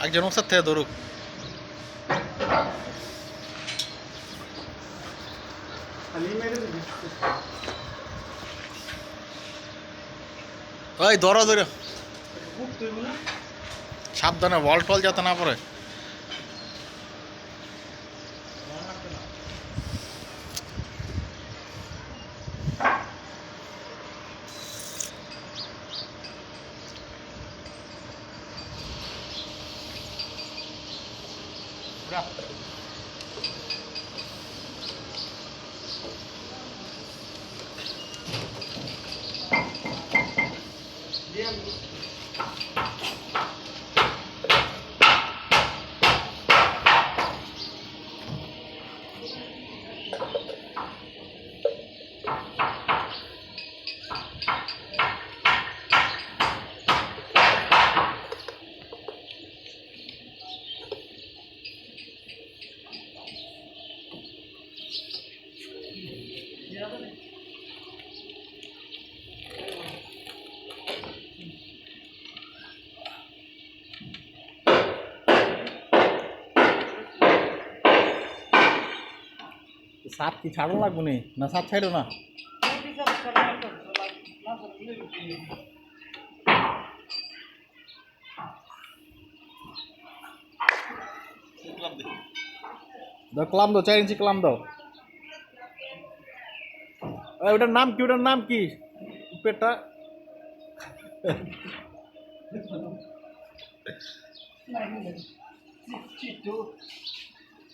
একজন ওর সাথে ধরুক। ওই ধরো ধরো, সাবধানে বল টল যাতে না পড়ে। সাপ কি ছাড়ো লাগবো নি না? সাপ ছাড়ো না। ক্লাম দাও, 4 ইঞ্চি ক্লাম দাও। ওটার নাম কি? ওটার নাম কি পেটটা?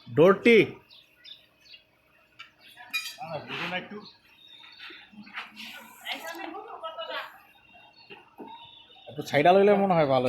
ডোরটি একটু ছাইডা লইলে মনে হয় ভালো।